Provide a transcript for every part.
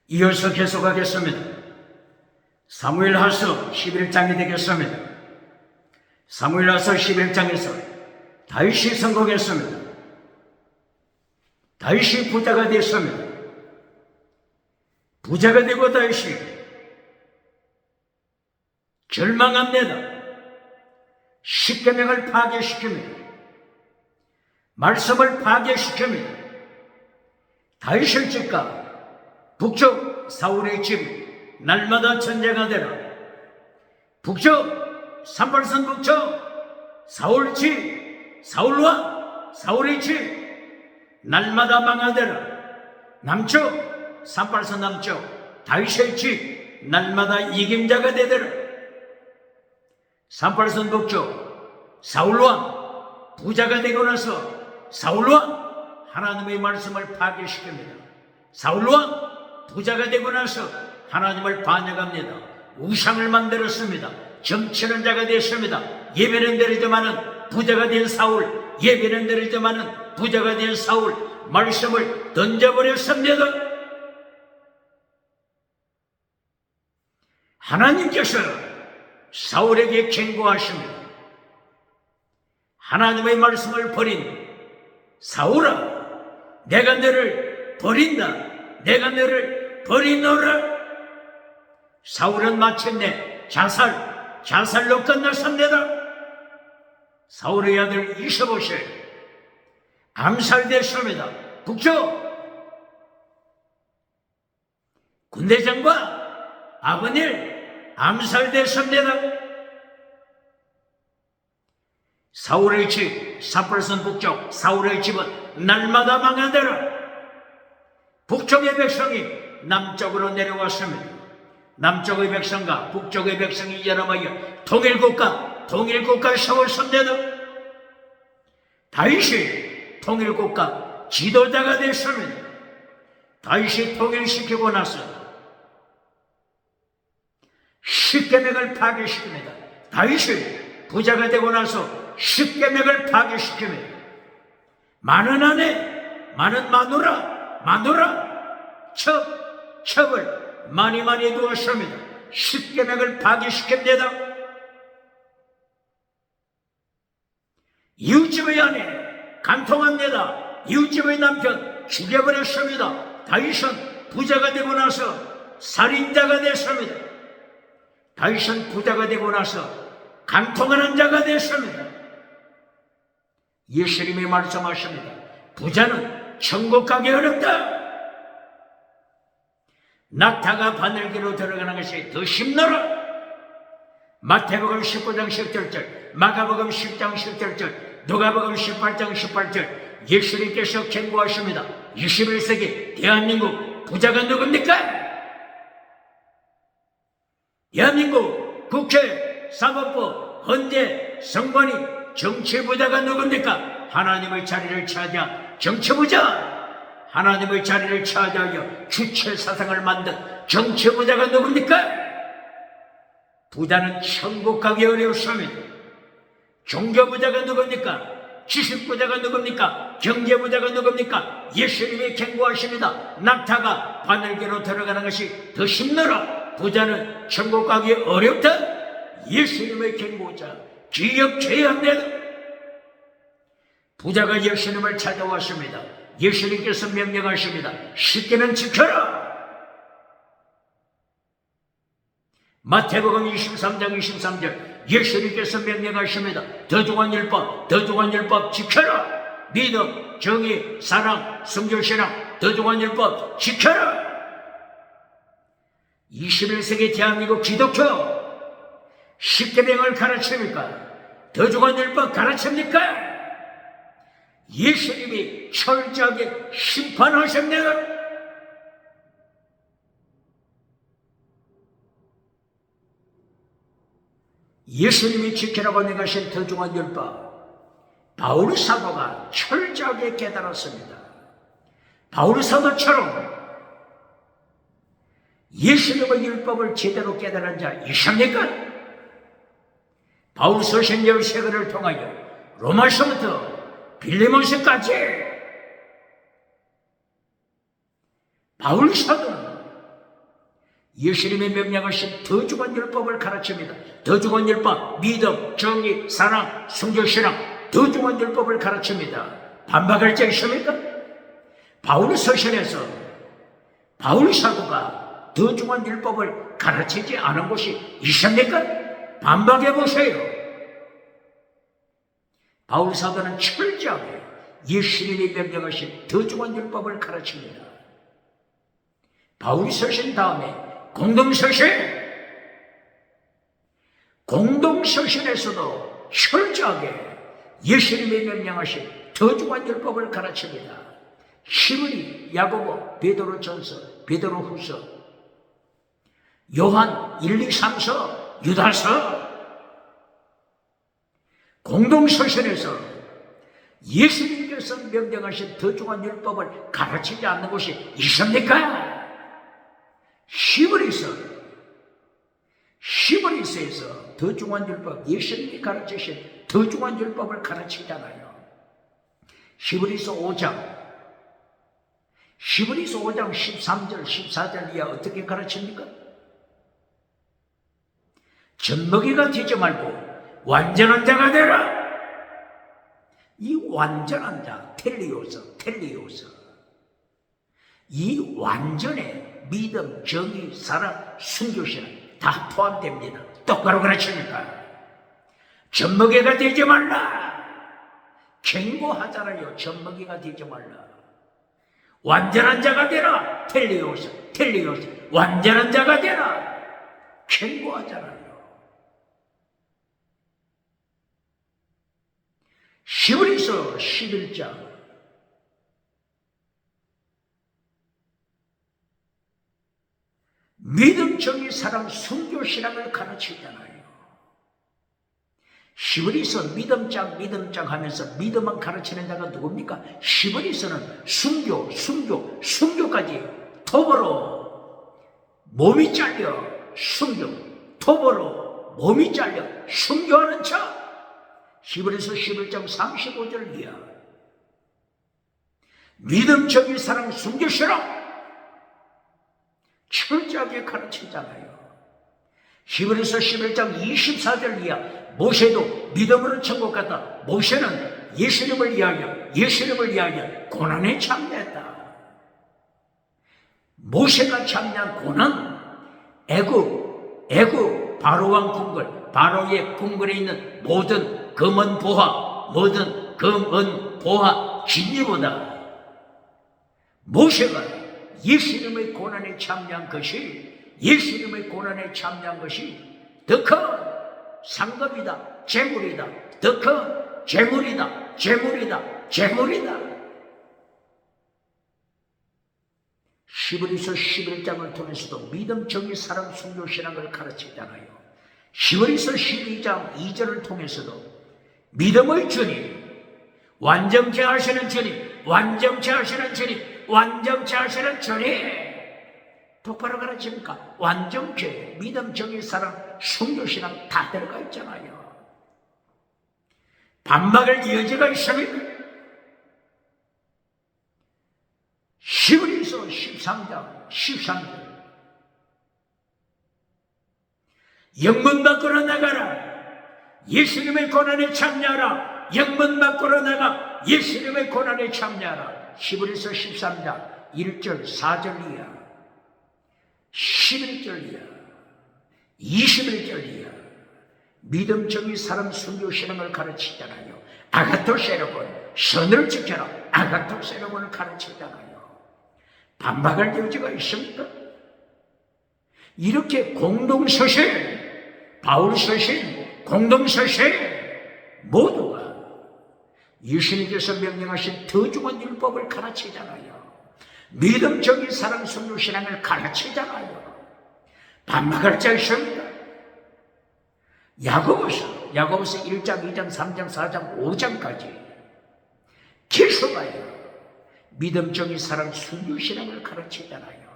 이어서 계속하겠습니다. 사무엘하서 11장이 되겠습니다. 사무엘하서 11장에서 다윗이 성공했습니다. 다윗이 부자가 됐습니다. 부자가 되고 다윗이 절망합니다. 십계명을 파괴시킵니다. 말씀을 파괴시킵니다. 다윗의 집과 북쪽 사울의 집 날마다 전쟁가 되라. 북쪽 산발선 북쪽 사울 집 사울과 사울의 집 날마다 망하되라. 남쪽 산발선 남쪽 다윗의 집 날마다 이김자가 되더라. 산발선 북쪽 사울왕 부자가 되고 나서 사울왕 하나님의 말씀을 파괴시킵니다. 사울왕 부자가 되고 나서 하나님을 반역합니다. 우상을 만들었습니다. 점치는 자가 됐습니다. 예배는 드리지만은 부자가 된 사울, 예배는 드리지만은 부자가 된 사울, 말씀을 던져버렸습니다. 하나님께서 사울에게 경고하십니다. 하나님의 말씀을 버린 사울아, 내가 너를 버린다. 내가 너를 버리노라. 사울은 마침내 자살로 끝났습니다. 사울의 아들 이스보셋 암살됐습니다. 북쪽 군대장과 아브넬 암살됐습니다. 사울의 집 사팔선 북쪽 사울의 집은 날마다 망하더라. 북쪽의 백성이 남쪽으로 내려왔습니다. 남쪽의 백성과 북쪽의 백성이 연합하여 통일국가 세웠습니다. 다윗이 통일국가 지도자가 됐습니다. 다윗이 통일시키고 나서 십계명을 파괴시킵니다. 다윗이 부자가 되고 나서 십계명을 파괴시킵니다. 많은 아내, 많은 마누라, 첩을 많이 두었습니다. 십계명을 파괴시킵니다. 이웃집의 아내 간통합니다. 이웃집의 남편 죽여버렸습니다. 다윗은 부자가 되고 나서 살인자가 됐습니다. 다윗은 부자가 되고 나서 간통하는 자가 됐습니다. 예수님이 말씀하십니다. 부자는 천국 가기 어렵다. 낙타가 바늘기로 들어가는 것이 더 쉽노라. 마태복음 19장 10절절, 마가복음 10장 10절절, 누가복음 18장 18절 예수님께서 경고하십니다. 21세기 대한민국 부자가 누굽니까? 대한민국 국회, 사법부, 헌재, 선관위, 정치부자가 누굽니까? 하나님의 자리를 차지한 정치부자, 하나님의 자리를 차지하여 주체사상을 만든 정치부자가 누굽니까? 부자는 천국 가기 어려웠습니다. 종교부자가 누굽니까? 지식부자가 누굽니까? 경제부자가 누굽니까? 예수님이 경고하십니다. 낙타가 바늘기로 들어가는 것이 더 쉽노라. 부자는 천국 가기 어렵다. 예수님의 경고자 기억해야 합니다. 부자가 예수님을 찾아왔습니다. 예수님께서 명령하십니다. 십계명 지켜라. 마태복음 23장 23절 예수님께서 명령하십니다. 더중한 율법 지켜라. 믿음, 정의, 사랑, 성결신앙 더중한 율법 지켜라. 21세기 대한민국 기독교 십계명을 가르칩니까? 더중한 율법 가르칩니까? 예수님이 철저하게 심판하십니다. 예수님이 지키라고 명하신 더중한 율법, 바울 사도가 철저하게 깨달았습니다. 바울 사도처럼 예수님의 율법을 제대로 깨달은 자 있습니까? 바울 서신 13권을 통하여 로마서부터 빌레몬서까지 바울 사도는 예수님의 명령하신 더 중한 율법을 가르칩니다. 더 중한 율법, 믿음, 정의, 사랑, 순교신앙, 더 중한 율법을 가르칩니다. 반박할 자 있습니까? 바울 서신에서 바울 사도가 더 중한 율법을 가르치지 않은 곳이 있습니까? 반박해 보세요. 바울 사도는 철저하게 예수님이 명령하신 더 중한 율법을 가르칩니다. 바울 서신 다음에 공동서신에서도 철저하게 예수님이 명령하신 더 중한 율법을 가르칩니다. 히브리, 야고보, 베드로전서, 베드로후서, 요한 1, 2, 3서, 유다서, 공동서신에서 예수님께서 명령하신 더 중한 율법을 가르치지 않는 곳이 있습니까? 히브리서에서 더 중한 율법, 예수님이 가르치신 더 중한 율법을 가르치잖아요. 히브리서 5장 13절, 14절 이하 어떻게 가르칩니까? 젖먹이가 되지 말고 완전한 자가 되라. 이 완전한 자, 텔리오스. 이 완전에 믿음, 정의, 사랑, 순교신앙 다 포함됩니다. 똑바로 가르칩니까? 젖먹이가 되지 말라. 경고하잖아요. 젖먹이가 되지 말라. 완전한 자가 되라. 텔리오스. 완전한 자가 되라. 경고하잖아요. 히브리서 11장 믿음, 정의, 사랑, 순교신앙을 가르치잖아요. 히브리서 믿음장 하면서 믿음만 가르치는 자가 누굽니까? 히브리서는 순교까지 톱으로 몸이 잘려 순교, 톱으로 몸이 잘려 순교하는 자. 히브리서 11장 35절 이하 믿음, 정의, 사랑, 순교신앙 철저하게 가르치잖아요. 히브리서 11장 24절 이하 모세도 믿음으로 천국 갔다. 모세는 예수님을 위하여 고난에 참여했다. 모세가 참여한 고난, 애굽 바로왕 궁궐, 바로의 궁궐에 있는 모든 금은 보화 진리보다 모세가 예수님의 고난에 참여한 것이 더 큰 상급이다, 재물이다. 더 큰 재물이다. 히브리서 11장을 통해서도 믿음, 정의, 사랑, 순교, 신앙을 가르치잖아요. 히브리서 12장 2절을 통해서도 믿음의 주님, 완전케 하시는 주님, 똑바로 가르칩니까? 완전케, 믿음, 정의, 사랑, 순교신앙 다 들어가 있잖아요. 반박할 여지가 있습니까? 히브리서 13장 13절 영문 밖으로 나가라. 예수님의 고난에 참여하라. 영문 밖으로 나가 예수님의 고난에 참여하라. 히브리서 13장 1절 4절 이하 11절 이하 21절 이하 믿음, 정의, 사랑, 순교, 신앙을 가르치잖아요. 아가토스 여러분, 선을 지켜라. 아가토스 여러분을 가르치잖아요. 반박할 여지가 있습니까? 이렇게 공동서신, 바울서신, 공동서신 모두가 예수님께서 명령하신 더 중한 율법을 가르치잖아요. 믿음, 정의, 사랑, 순교, 신앙을 가르치잖아요. 반박할 자 있습니까? 야고보서 1장, 2장, 3장, 4장, 5장까지 계속하여 믿음, 정의, 사랑, 순교, 신앙을 가르치잖아요.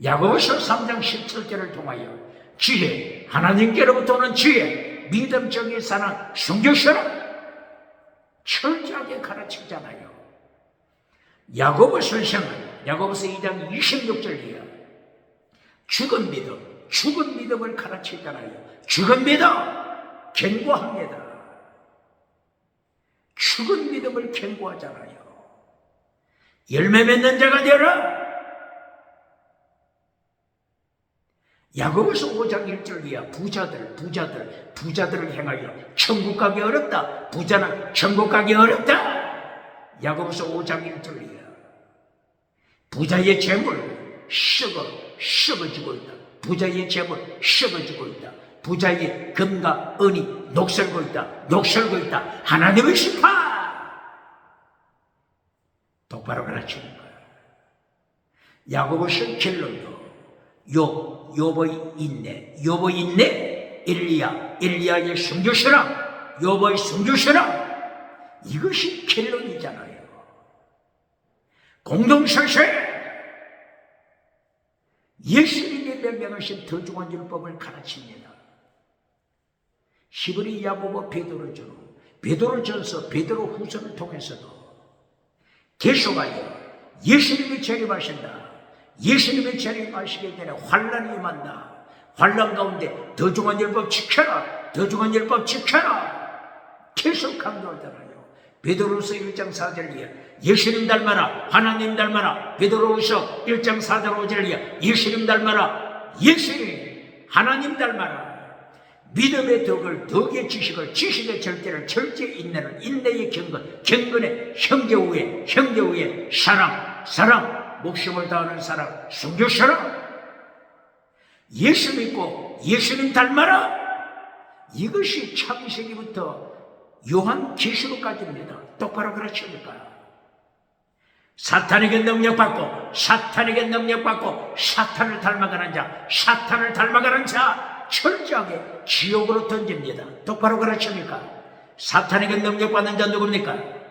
야고보서 3장 17절을 통하여 지혜, 하나님께로부터 오는 지혜, 믿음, 정의, 사랑, 순교, 신앙 철저하게 가르치잖아요. 야고보 선생은 야고보서 2장 26절 이하 죽은 믿음을 가르치잖아요. 죽은 믿음 경고합니다. 죽은 믿음을 경고하잖아요. 열매 맺는 자가 되어라. 야고보서 5장 1절 이하 부자들을 향하여 천국 가기 어렵다. 부자는 천국 가기 어렵다. 야고보서 5장 1절 이하 부자의 재물 썩어지고 있다. 부자의 재물 썩어지고 있다. 부자의 금과 은이 녹슬고 있다. 하나님의 심판 똑바로 가르치는 거야. 야고보서 결론도 요보의 인내 엘리야의 순교신앙 요보의 순교신앙 이것이 결론이잖아요. 공동설세 예수님이 명령하신 더 중한 율법을 가르칩니다. 히브리 야고보 베드로전서 베드로후서를 통해서도 계속하여 예수님이 재림하신다. 예수님이 재림하시기 전에 환란이 임한다. 환란 가운데 더 중한 율법 지켜라. 계속 강조하잖아요. 베드로후서 1장 4절 이하 예수님 닮아라. 하나님 닮아라. 베드로후서 1장 4절 5절 이하 예수님 닮아라. 예수님 하나님 닮아라. 믿음의 덕의 지식의 절제를 인내의 경건의 형제 후에 사랑 목숨을 다하는 사랑 순교사랑 예수 믿고 예수님 닮아라. 이것이 창세기부터 요한계시록까지입니다. 똑바로 가르치니까 사탄에게 능력받고 사탄을 닮아가는 자 철저하게 지옥으로 던집니다. 똑바로 가르치니까 사탄에게 능력받는 자 누굽니까?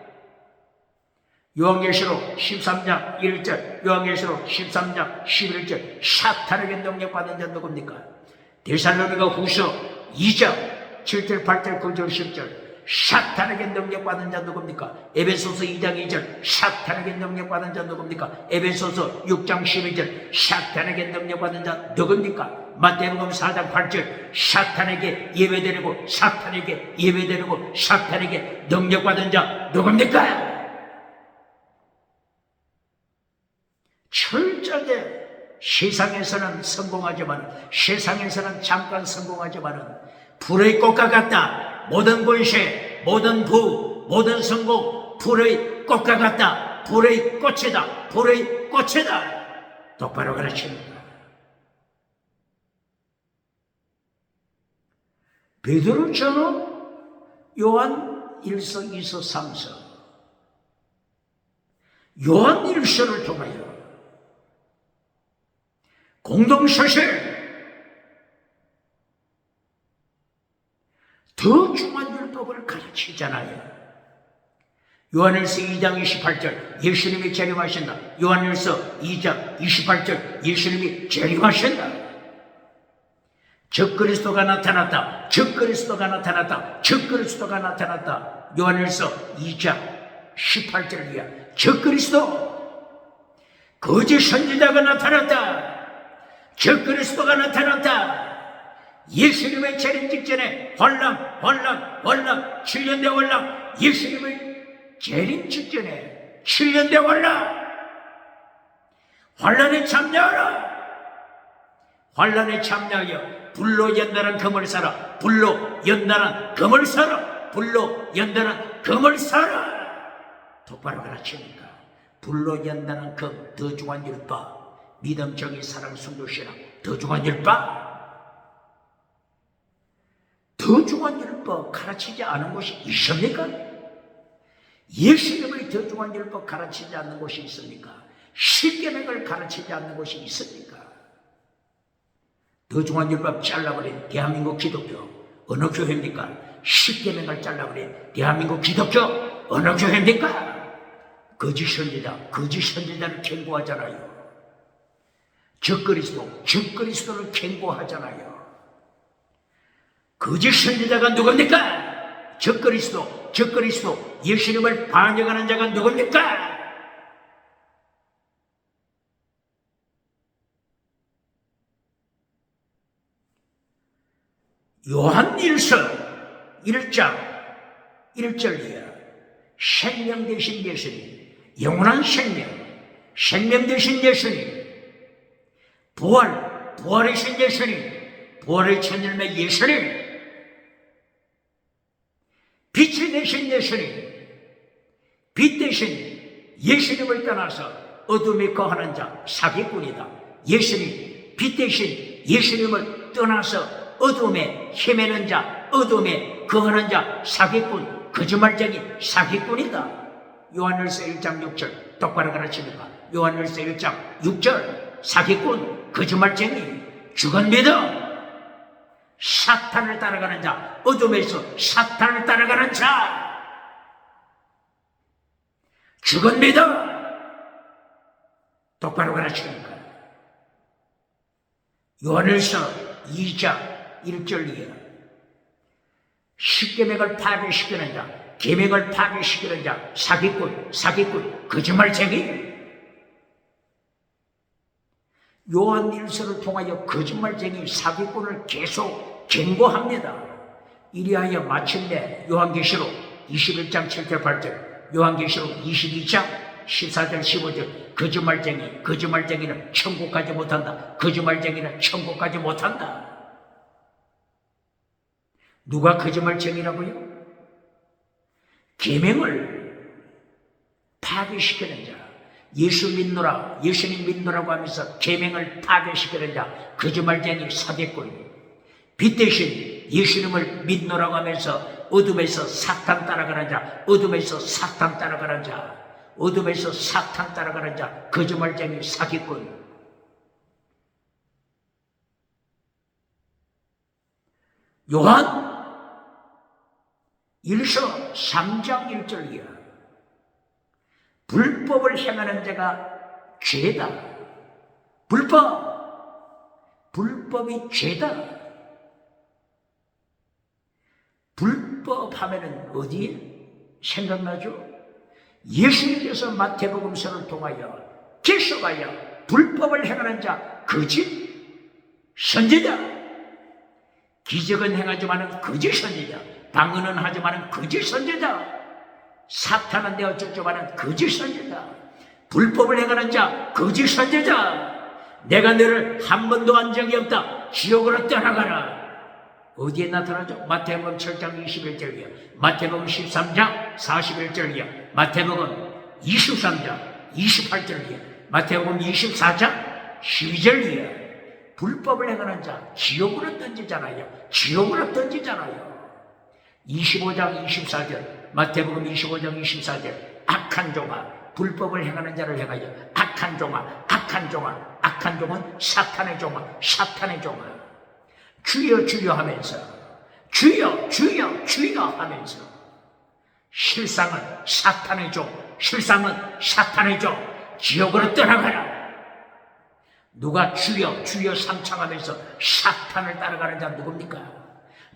요한계시록 13장 1절 요한계시록 13장 11절 사탄에게 능력받는 자 누굽니까? 데살로니가 후서 2장 7절 8절 9절 10절 사탄에게 능력받는 자 누굽니까? 에베소서 2장 2절 사탄에게 능력받는 자 누굽니까? 에베소서 6장 12절 사탄에게 능력받는 자 누굽니까? 마태복음 4장 8절 사탄에게 예배드리고 사탄에게 능력받은 자 누굽니까? 철저하게 세상에서는 잠깐 성공하지만 불의 꽃과 같다. 모든 권세, 모든 부, 모든 성공 불의 꽃과 같다. 불의 꽃이다. 똑바로 가르칩니다. 베드로처럼 요한 1서, 2서, 3서 요한 1서를 통하여 공동서실 더 중한 율법을 가르치잖아요. 요한일서 2장 28절 예수님이 재림하신다. 요한일서 2장 28절 예수님이 재림하신다. 적그리스도가 나타났다. 요한일서 2장 18절 이하 적그리스도 거짓 선지자가 나타났다. 적그리스도가 나타났다. 예수님의 재림 직전에 환란 7년 대 환란 예수님의 재림 직전에 7년 대 환란에 참여하여 불로 연단한 금을 사라. 똑바로 가르치니까 불로 연단한 금 더 중한 율법 믿음 정의 사랑 순교신앙 더 중한 율법 더 중한 율법 가르치지 않은 곳이 있습니까? 예수님의 더 중한 율법 가르치지 않는 곳이 있습니까? 십계명을 가르치지 않는 곳이 있습니까? 더 중한 율법 잘라버린 대한민국 기독교 어느 교회입니까? 십계명을 잘라버린 대한민국 기독교 어느 교회입니까? 거짓 선지자를 경고하잖아요. 적그리스도를 경고하잖아요. 거짓 선지자가 누굽니까? 적그리스도 예수님을 반역하는 자가 누굽니까? 요한일서 1장 1절이야. 생명 되신 예수님, 영원한 생명, 생명 되신 예수님, 부활이신 예수님, 부활의 천일매 예수님, 빛이 되신 예수님, 빛 대신 예수님을 떠나서 어둠에 거하는 자 사기꾼이다. 예수님, 빛 대신 예수님을 떠나서 어둠에 헤매는 자, 어둠에 거하는 자 사기꾼, 거짓말쟁이 사기꾼이다. 요한일서 1장 6절 똑바로 가르칩니까? 요한일서 1장 6절 사기꾼, 거짓말쟁이, 죽은 믿음, 사탄을 따라가는 자, 어둠에서 사탄을 따라가는 자, 죽은 믿음, 똑바로 가르치니까. 요한일서 2장 1절이야. 십계명을 파괴시키는 자, 계명을 파괴시키는 자, 사기꾼, 거짓말쟁이. 요한일서를 통하여 거짓말쟁이, 사기꾼을 계속 경고합니다. 이리하여 마침내 요한계시록 21장 7절 8절, 요한계시록 22장 14절 15절, 거짓말쟁이는 천국 가지 못한다. 거짓말쟁이는 천국 가지 못한다. 누가 거짓말쟁이라고요? 계명을 파괴시키는 자, 예수님 믿노라고 하면서 계명을 파괴시키는 자, 거짓말쟁이, 사기꾼. 빛 대신 예수님을 믿노라고 하면서 어둠에서 사탄 따라가는 자, 어둠에서 사탄 따라가는 자, 거짓말쟁이, 사기꾼. 요한 1서 3장 1절이야. 불법을 행하는 자가 죄다. 불법이 죄다. 불법 하면은 어디에 생각나죠? 예수님께서 마태복음서를 통하여 계속하여 불법을 행하는 자, 거짓 선지자, 기적은 행하지만은 거짓 선지자, 방언은 하지만은 거짓 선지자, 사탄은 내 어쩌지만은 거짓 선지자, 불법을 행하는 자, 거짓 선지자, 내가 너를 한 번도 한 적이 없다. 지옥으로 떠나가라. 어디에 나타나죠? 마태복음 7장 21절이야. 마태복음 13장 41절이야. 마태복음 23장 28절이야. 마태복음 24장 12절이야. 불법을 행하는 자 지옥으로 던지잖아요. 25장 24절, 마태복음 25장 24절, 악한 종아, 불법을 행하는 자를 행하여 악한 종은 사탄의 종아, 주여 하면서, 주여 하면서, 실상은 사탄의 종, 지옥으로 떠나가라. 누가 주여 삼창하면서 사탄을 따라가는 자 누굽니까?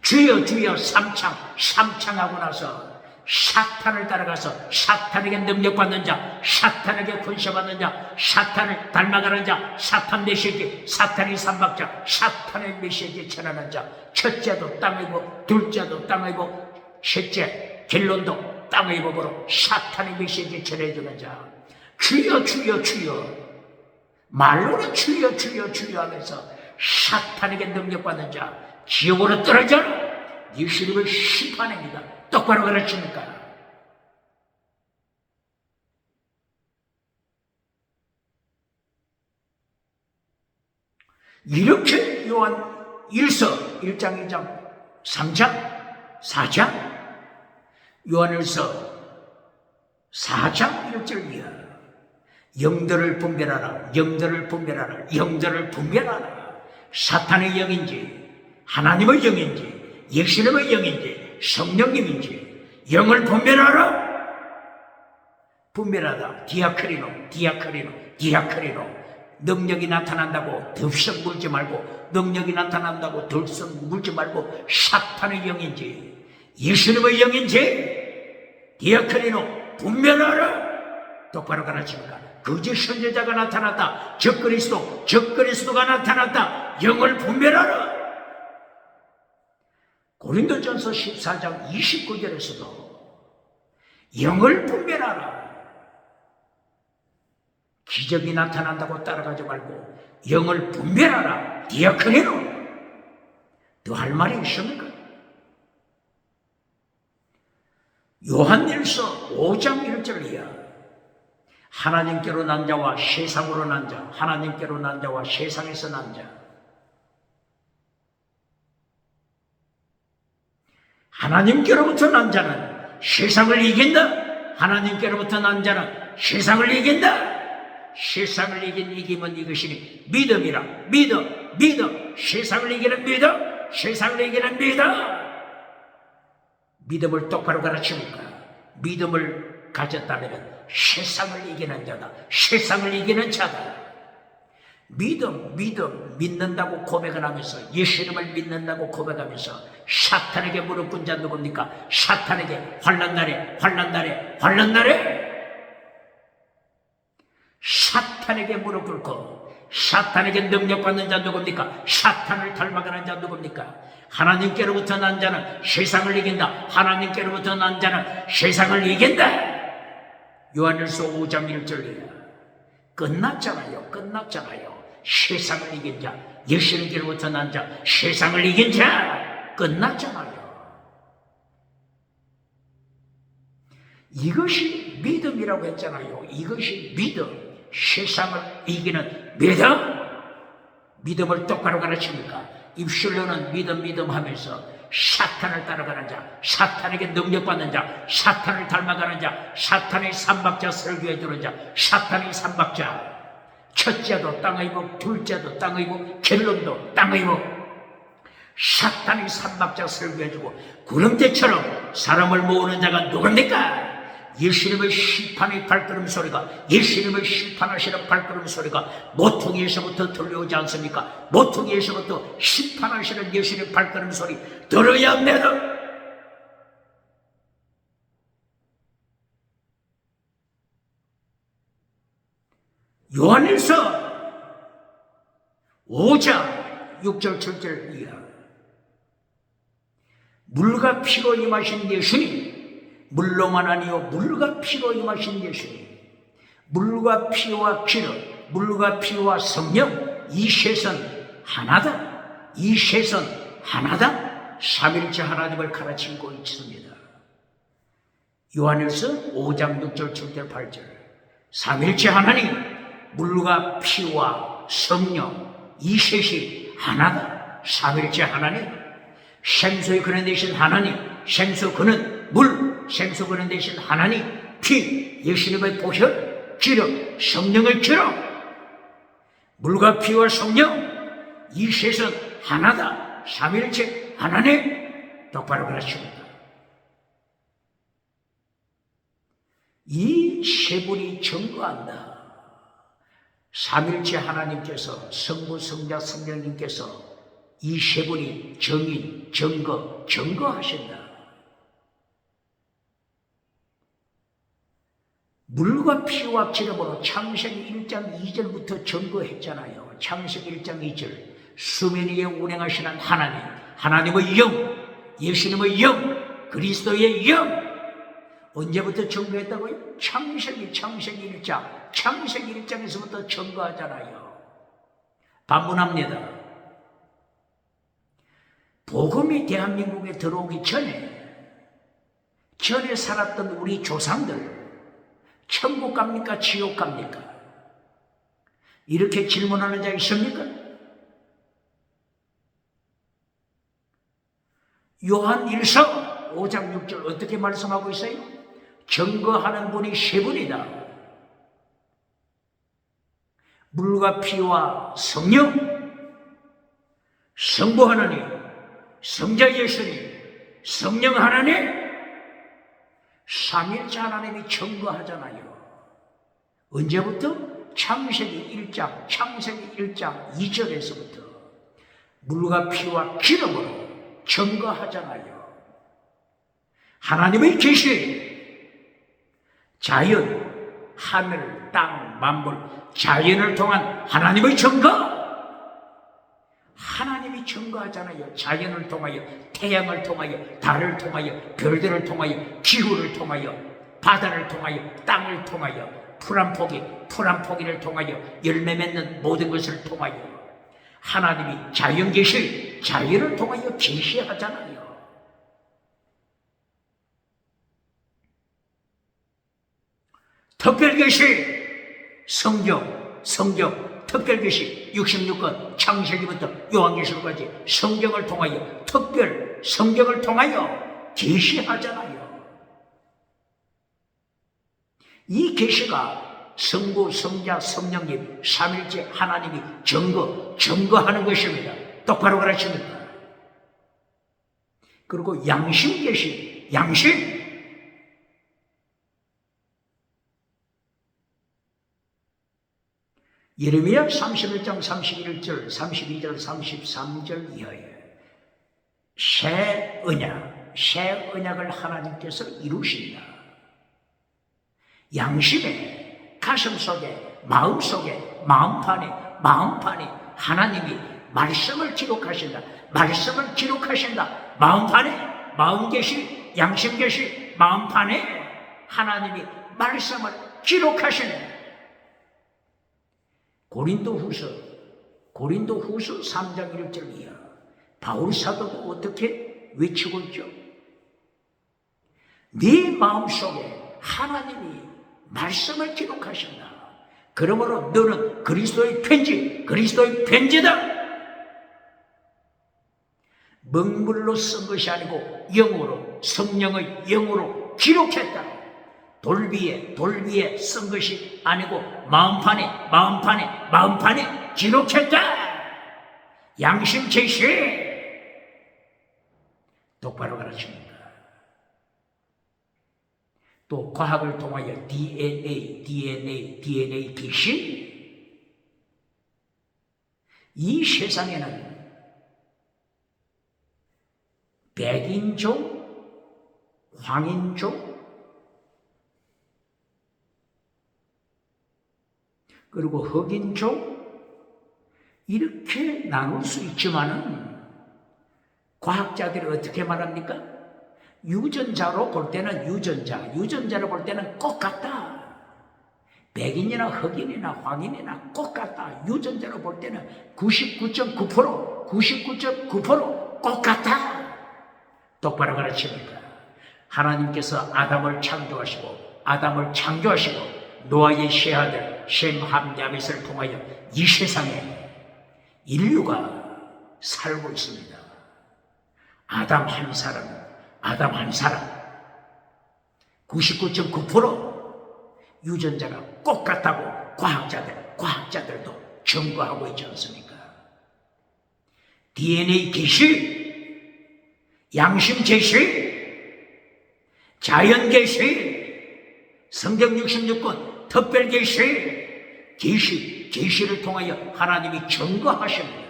주여 삼창하고 나서 사탄을 따라가서 사탄에게 능력받는 자, 사탄에게 권세받는 자, 사탄을 닮아가는 자, 사탄 메시지, 사탄의 삼박자, 사탄의 메시지에 전하는 자, 첫째도 땅의 법, 둘째도 땅의 법, 셋째 결론도 땅의 법으로 사탄의 메시지에 전해주는 자, 주여 말로는 주여 하면서 사탄에게 능력받는 자, 지옥으로 떨어져라. 예수님을 심판합니다. 똑바로 가르치니까. 이렇게 요한 1서 1장 2장 3장 4장 요한일서 4장 1절이야. 영들을 분별하라. 사탄의 영인지 하나님의 영인지 예수님의 영인지 성령님인지 영을 분별하다. 디아크리노. 능력이 나타난다고 덥석 물지 말고, 능력이 나타난다고 덜썩 물지 말고, 사탄의 영인지 예수님의 영인지 디아크리노 분별하라. 똑바로 가르칩니다. 거짓 선지자가 나타났다. 적그리스도가 나타났다. 영을 분별하라. 고린도전서 14장 29절에서도 영을 분별하라. 기적이 나타난다고 따라가지 말고 영을 분별하라. 디아크네로. 더 할 말이 있습니까? 요한일서 5장 1절이야. 하나님께로 난 자와 세상으로 난 자, 하나님께로 난 자와 세상에서 난 자. 하나님께로부터 난 자는 세상을 이긴다. 하나님께로부터 난 자는 세상을 이긴다. 세상을 이기면 이것이 믿음이라. 믿음. 세상을 이기는 믿음. 세상을 이기는 믿음. 믿음을 똑바로 가르칩니까? 믿음을 가졌다면 세상을 이기는 자다. 세상을 이기는 자다. 믿음, 믿는다고 고백을 하면서, 예수님을 믿는다고 고백하면서 사탄에게 무릎 꿇은 자 누굽니까? 사탄에게 환난 날에 사탄에게 무릎 꿇고 사탄에게 능력받는 자 누굽니까? 사탄을 닮아가는 자 누굽니까? 하나님께로부터 난 자는 세상을 이긴다. 하나님께로부터 난 자는 세상을 이긴다. 요한일서 5장 1절이야. 끝났잖아요. 세상을 이긴 자, 예수님께로부터 난 자, 세상을 이긴 자, 끝났잖아요. 이것이 믿음이라고 했잖아요. 이것이 믿음. 세상을 이기는 믿음을 똑바로 가르칩니까? 입술로는 믿음 하면서 사탄을 따라가는 자, 사탄에게 능력받는 자, 사탄을 닮아가는 자, 사탄의 삼박자 설교에 들은 자, 사탄의 삼박자, 첫째도 땅의 복, 둘째도 땅의 복, 결론도 땅의 복. 사탄의 삼박자 설교해주고 구름대처럼 사람을 모으는 자가 누굽니까? 예수님의 심판의 발걸음 소리가, 예수님을 심판하시는 발걸음 소리가 모퉁이에서부터 들려오지 않습니까? 모퉁이에서부터 심판하시는 예수님의 발걸음 소리 들어야 합니다. 요한일서 5장 6절 7절 이하. 물과 피로 임하신 예수님, 물로만 아니요 물과 피로 임하신 예수님, 물과 피와 기름, 물과 피와 성령, 이 셋은 하나다. 이 셋은 하나다. 삼일째 하나님을 가르치고 있습니다. 요한일서 5장 6절 7절 8절. 삼일째 하나님, 물과 피와 성령, 이 셋이 하나다. 삼일째 하나님. 생수의 근원 되신 하나님, 생수 근원 물, 생수 근원 되신 하나님, 피, 예수님의 보혈, 기름, 성령의 기름. 물과 피와 성령, 이 셋은 하나다. 삼일째 하나님. 똑바로 가르칩니다. 이 세 분이 증거한다. 삼일째 하나님께서, 성부, 성자, 성령님께서 이 세 분이 정인, 증거하신다. 물과 피와 기름으로 창세기 1장 2절부터 증거했잖아요. 창세기 1장 2절. 수면 위에 운행하시는 하나님, 하나님의 영, 예수님의 영, 그리스도의 영. 언제부터 증거했다고요? 창세기 1장. 창세기 1장에서부터 증거하잖아요. 반문합니다. 복음이 대한민국에 들어오기 전에 살았던 우리 조상들, 천국 갑니까? 지옥 갑니까? 이렇게 질문하는 자 있습니까? 요한일서 5장 6절 어떻게 말씀하고 있어요? 증거하는 분이 세 분이다. 물과 피와 성령, 성부 하나님, 성자 예수님, 성령 하나님, 삼일째 하나님이 증거하잖아요. 언제부터? 창세기 1장 2절에서부터 물과 피와 기름으로 증거하잖아요. 하나님의 계시, 자연, 하늘, 땅, 만물, 자연을 통한 하나님의 증거, 하나님이 증거하잖아요. 자연을 통하여, 태양을 통하여, 달을 통하여, 별들을 통하여, 기후를 통하여, 바다를 통하여, 땅을 통하여, 풀 한 포기를 통하여, 열매 맺는 모든 것을 통하여 하나님이 자연 계시, 자연을 통하여 계시하잖아요. 특별 계시, 성경, 특별 계시 66권 창세기부터 요한계시록까지 성경을 통하여 특별 성경을 통하여 계시하잖아요. 이 계시가 성부, 성자, 성령님 삼일째 하나님이 증거하는 것입니다. 똑바로 가르칩니다. 그리고 양심 계시, 양심. 예레미야 31장 31절, 32절, 33절 이하에 새 언약을 하나님께서 이루신다. 양심에, 가슴속에, 마음속에, 마음판에 하나님이 말씀을 기록하신다. 마음판에, 마음 계시, 양심 계시, 마음판에 하나님이 말씀을 기록하신다. 고린도후서 3장 1절 이하 바울 사도도 어떻게 외치고 있죠? 네 마음속에 하나님이 말씀을 기록하신다. 그러므로 너는 그리스도의 편지다. 먹물로 쓴 것이 아니고 영으로, 성령의 영으로 기록했다. 돌 위에 쓴 것이 아니고 마음판에 기록했다. 양심 제시 똑바로 가르칩니다. 또 과학을 통하여 DNA 계시. 이 세상에는 백인종, 황인종, 그리고 흑인종 이렇게 나눌 수 있지만은 과학자들이 어떻게 말합니까? 유전자로 볼 때는 유전자로 볼 때는 똑같다. 백인이나 흑인이나 황인이나 똑같다. 유전자로 볼 때는 99.9% 똑같다. 똑바로 가르칩니다. 하나님께서 아담을 창조하시고 노아의 세 아들 셈, 함, 야벳을 통하여 이 세상에 인류가 살고 있습니다. 아담 한 사람 99.9% 유전자가 똑같다고 과학자들도 증거하고 있지 않습니까? DNA 계시, 양심 계시, 자연 계시, 성경 66권 특별 계시를 통하여 하나님이 증거하십니다.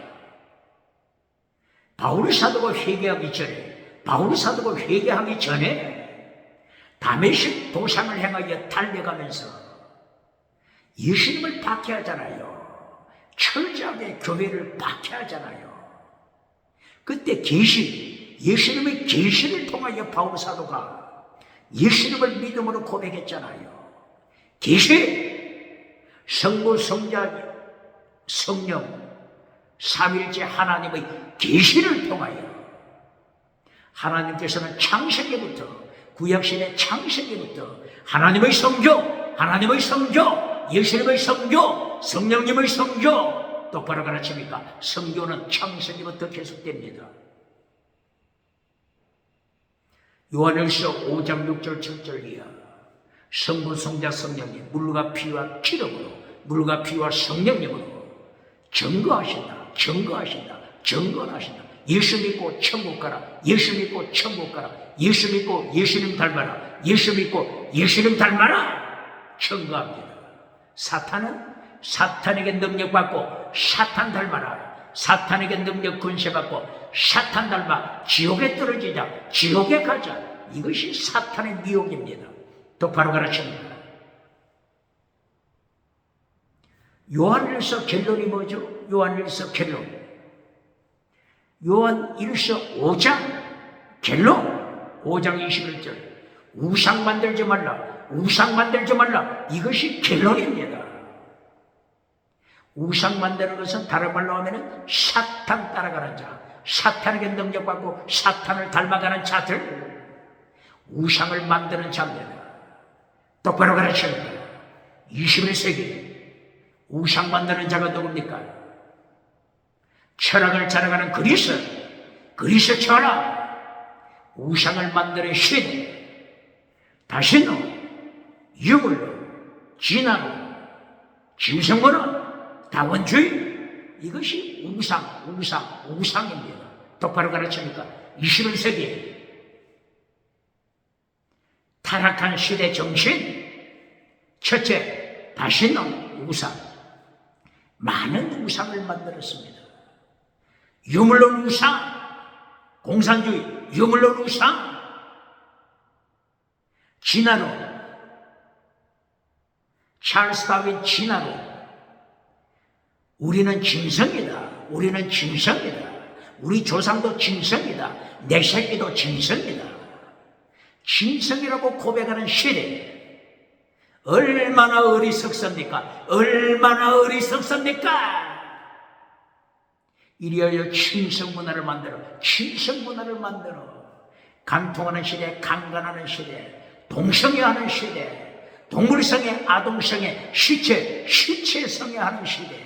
바울 사도가 회개하기 전에 다메섹 도상을 향하여 달려가면서 예수님을 박해하잖아요. 철저하게 교회를 박해하잖아요. 그때 예수님의 계시를 통하여 바울 사도가 예수님을 믿음으로 고백했잖아요. 계시, 성부, 성자, 성령 삼일째 하나님의 계시를 통하여 하나님께서는 창세기부터 구약시대 창세기부터 하나님의 성교, 예수님의 성교, 성령님의 성교 똑바로 가르칩니까? 성교는 창세기부터 계속됩니다. 요한일서 5장 6절 7절 이하 성부, 성자, 성령님 물과 피와 기름으로 물과 피와 성령님으로 증거하신다. 예수 믿고 천국 가라. 예수 믿고 예수님 닮아라. 예수 믿고 예수님 닮아라. 증거합니다. 사탄에게 능력받고 사탄 닮아라. 사탄에게 능력 권세받고 사탄 닮아 지옥에 떨어지자. 지옥에 가자. 이것이 사탄의 미혹입니다. 똑바로 가르칩니다. 요한일서 결론이 뭐죠? 요한일서 결론 요한 1서 5장 갤로 5장 21절 우상 만들지 말라, 우상 만들지 말라. 이것이 갤론입니다. 우상 만드는 것은 다른 말로 하면 사탄 따라가는 자, 사탄에게 능력받고 사탄을 닮아가는 자들, 우상을 만드는 자입니다. 똑바로 가르칩니다. 21세기 우상 만드는 자가 누굽니까? 철학을 자랑하는 그리스 철학, 우상을 만드는 시대. 다시는 유물로, 진화로, 짐승문화, 다원주의, 이것이 우상입니다. 똑바로 가르치니까 21세기 타락한 시대 정신. 첫째, 다시는 우상. 많은 우상을 만들었습니다. 유물론 우상, 공산주의, 유물론 우상, 진화론, 찰스 다윈 진화론. 우리는 짐승이다. 우리는 짐승이다. 우리 조상도 짐승이다. 내 새끼도 짐승이다. 짐승이라고 고백하는 시대. 얼마나 어리석습니까? 얼마나 어리석습니까? 이리하여 짐승문화를 만들어, 짐승문화를 만들어. 간통하는 시대, 강간하는 시대, 동성애하는 시대, 동물성애, 아동성애, 시체성애 하는 시대.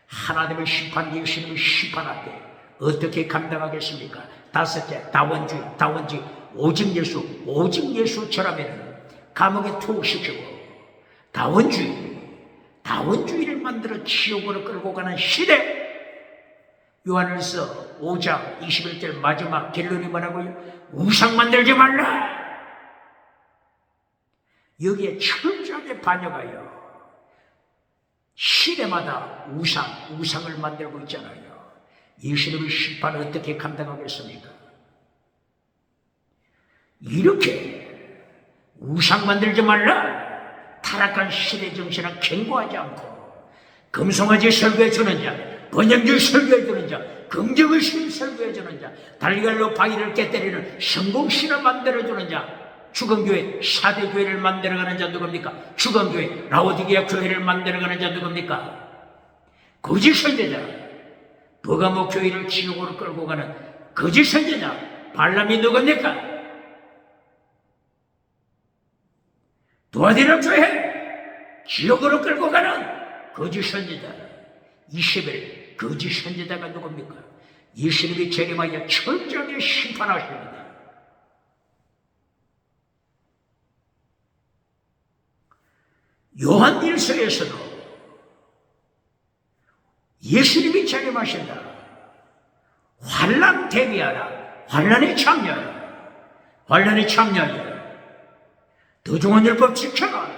하나님의 심판, 예수님의 심판 앞에 어떻게 감당하겠습니까? 다섯째, 다원주의, 오직 예수처럼에는 감옥에 투옥시키고, 다원주의를 만들어 지옥으로 끌고 가는 시대. 요한일서 5장 21절 마지막 결론이 뭐라고요? 우상 만들지 말라. 여기에 철저하게 반영하여 시대마다 우상을 만들고 있잖아요. 예수님의 심판을 어떻게 감당하겠습니까? 이렇게 우상 만들지 말라. 타락한 시대 정신은 경고하지 않고 금송아지 설교해주는 자, 번영주의 설교해주는 자, 긍정의식 설교해주는 자, 달걀로 바위를 깨때리는 성공신을 만들어주는 자, 죽음교회, 사대교회를 만들어가는 자 누굽니까? 죽음교회, 라오디게아 교회를 만들어가는 자 누굽니까? 거짓 선지자, 버가모 교회를 지옥으로 끌고 가는 거짓 선지자, 발람이 누굽니까? 도아디라 교회, 지옥으로 끌고 가는 거짓 선지자, 이세벨, 거짓 선지자가 누굽니까? 예수님이 재림하여 철저하게 심판하십니다. 요한 1서에서도 예수님이 재림하신다. 환난 대비하라. 환난에 참여하라. 환난에 참여하라. 더중한 율법 지켜라.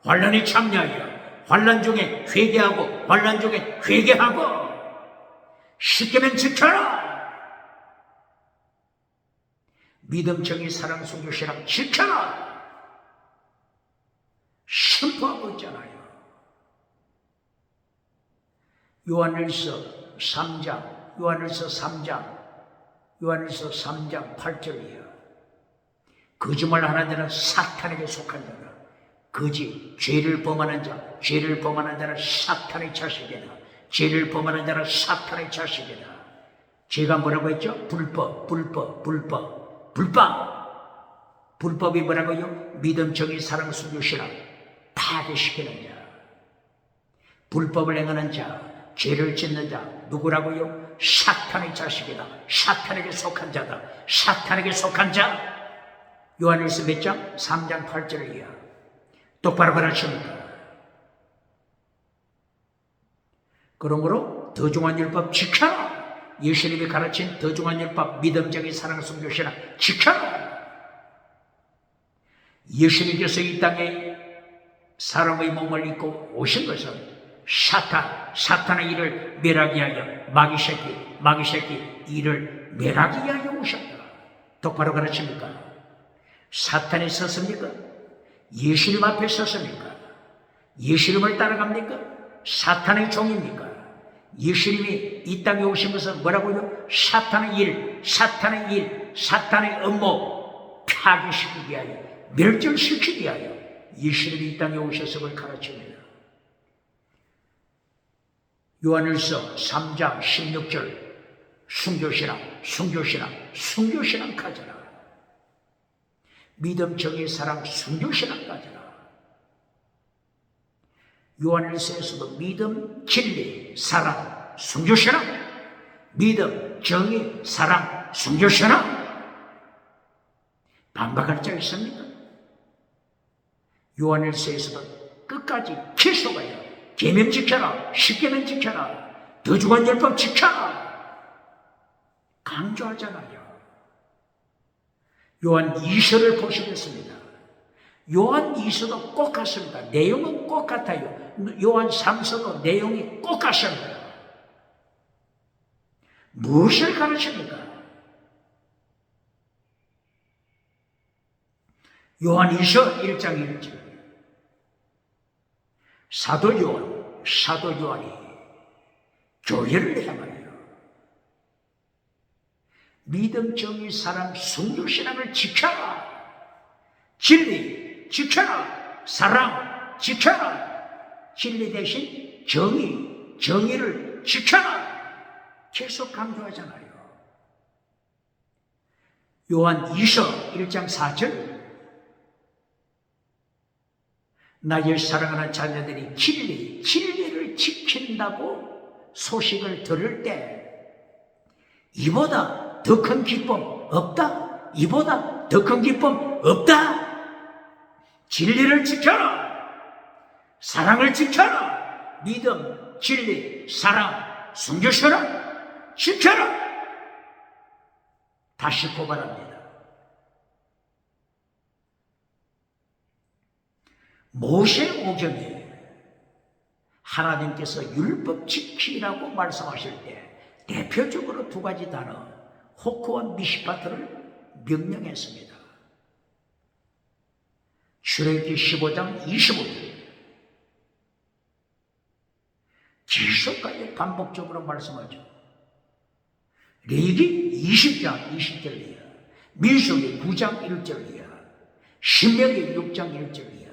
환난에 참여하여 환난 중에 회개하고, 환난 중에 회개하고, 십계명 지켜라. 믿음, 정의, 사랑, 순교, 신앙 지켜라. 선포하고 있잖아요. 요한일서 3장 8절이에요. 거짓말 하는 자는 사탄에게 속한 자다. 거짓, 죄를 범하는 자는 사탄의 자식이다. 죄를 범하는 자는 사탄의 자식이다. 죄가 뭐라고 했죠? 불법이 뭐라고요? 믿음, 정의, 사랑, 순교, 신앙 파괴시키는 자, 불법을 행하는 자, 죄를 짓는 자 누구라고요? 사탄의 자식이다. 사탄에게 속한 자다. 사탄에게 속한 자. 요한일서 몇 장? 3장 8절이야. 똑바로 가르칩니다. 그러므로 더중한 율법 지켜라. 예수님이 가르친 더중한 율법, 믿음, 정의, 사랑, 순교, 신앙 지켜라. 예수님께서 이 땅에 사람의 몸을 입고 오신 것은 사탄의 일을 멸하기 위하여, 마귀 새끼 일을 멸하기 위하여 오셨다. 똑바로 가르칩니까? 사탄이 섰습니까? 예수님 앞에 섰습니까? 예수님을 따라갑니까? 사탄의 종입니까? 예수님이 이 땅에 오신 것은 뭐라고요? 사탄의 일, 사탄의 업무 파괴시키기 위하여, 멸절시키기 위하여 예수님이 이 땅에 오셨음을 가르칩니다. 요한일서 3장 16절 순교신앙 가져라. 믿음, 정의, 사랑, 순교신앙 가져라. 요한일서에서도 믿음, 진리, 사랑, 순교신앙, 믿음, 정의, 사랑, 순교신앙 반박할 자 있습니까? 요한일서에서도 끝까지 계속하여 계명 지켜라, 십계명 지켜라, 더중한 율법 지켜라 강조하잖아요. 요한 2서를 보시겠습니다. 요한 2서도 꼭 같습니다. 내용은 꼭 같아요. 요한 3서도 내용이 꼭 같습니다. 무엇을 가르칩니까? 요한 2서 1장 1절 사도 요한이 교회를 향하여 믿음, 정의, 사랑, 순교신앙을 지켜라. 진리 지켜라. 사랑 지켜라. 진리 대신 정의를 지켜라. 계속 강조하잖아요. 요한 2서 1장 4절 나의 사랑하는 자녀들이 진리를 지킨다고 소식을 들을 때 이보다 더 큰 기쁨 없다. 이보다 더 큰 기쁨 없다. 진리를 지켜라. 사랑을 지켜라. 믿음, 진리, 사랑, 순교신앙 지켜라. 다시 고발합니다. 모세 오경에 하나님께서 율법 지키라고 말씀하실 때 대표적으로 두 가지 단어 호크와 미시파트를 명령했습니다. 출애굽기 15장 25절 계속까지 반복적으로 말씀하죠. 레위기 20장 20절 이하, 민수기 9장 1절 이하, 신명기 6장 1절 이하,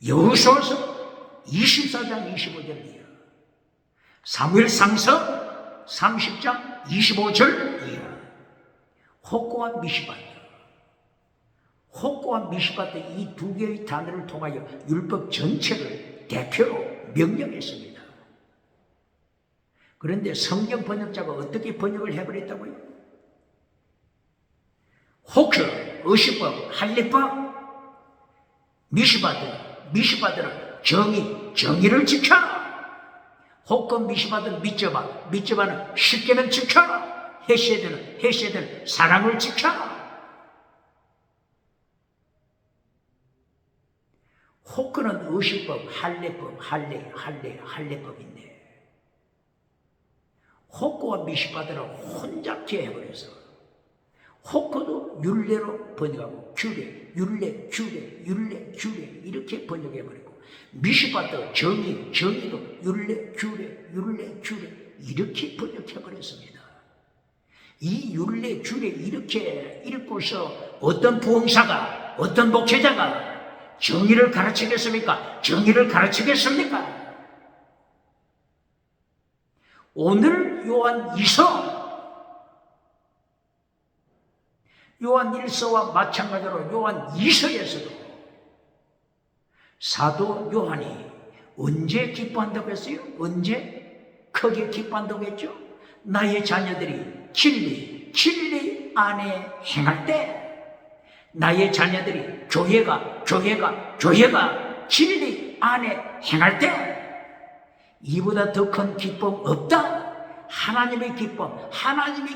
여호수아서 24장 25절 이하, 사무엘상서 30장 25절 이하. 호크와 미시바트 이 두 개의 단어를 통하여 율법 전체를 대표로 명령했습니다. 그런데 성경 번역자가 어떻게 번역을 해버렸다고요? 호크, 의식법, 할례법, 미시바트는 정의를 지켜라. 호크, 미시바트는 밑접하는 십계명 지켜라. 헤세드는 사랑을 지켜라. 호크는 의식법, 할례법인데 호크와 미시바트를 혼잡케 해버려서 호크도 율례로 번역하고 율례 이렇게 번역해버리고 미시바트 정의도 율례 이렇게 번역해버렸습니다. 이 율례 이렇게 읽고서 어떤 부흥사가 어떤 목회자가 정의를 가르치겠습니까? 정의를 가르치겠습니까? 오늘 요한 1서와 마찬가지로 요한 2서에서도 사도 요한이 언제 기뻐한다고 했어요? 언제 크게 기뻐한다고 했죠? 나의 자녀들이 진리 안에 행할 때 나의 자녀들이 교회가 진리 안에 행할 때 이보다 더 큰 기쁨 없다. 하나님의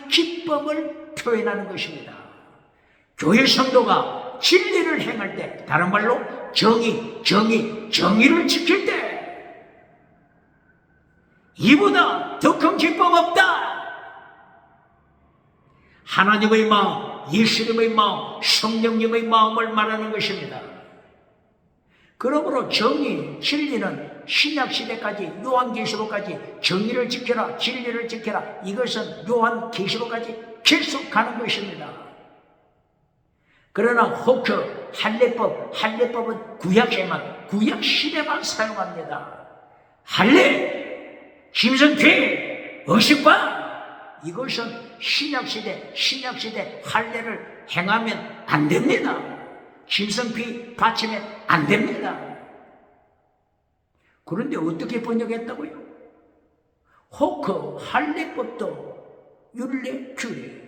기쁨을 표현하는 것입니다. 교회 성도가 진리를 행할 때, 다른 말로 정의를 지킬 때 이보다 더 큰 기쁨 없다. 하나님의 마음, 예수님의 마음, 성령님의 마음을 말하는 것입니다. 그러므로 정의, 진리는 신약시대까지 요한계시록까지 정의를 지켜라, 진리를 지켜라, 이것은 요한계시록까지 계속 가는 것입니다. 그러나 호크, 할례법은 구약시대만 사용합니다. 할례, 심성죄, 의식과 이것은 신약시대 할례를 행하면 안 됩니다. 심성피 바치면 안 됩니다. 그런데 어떻게 번역했다고요? 호크, 할례법도 율례, 규례,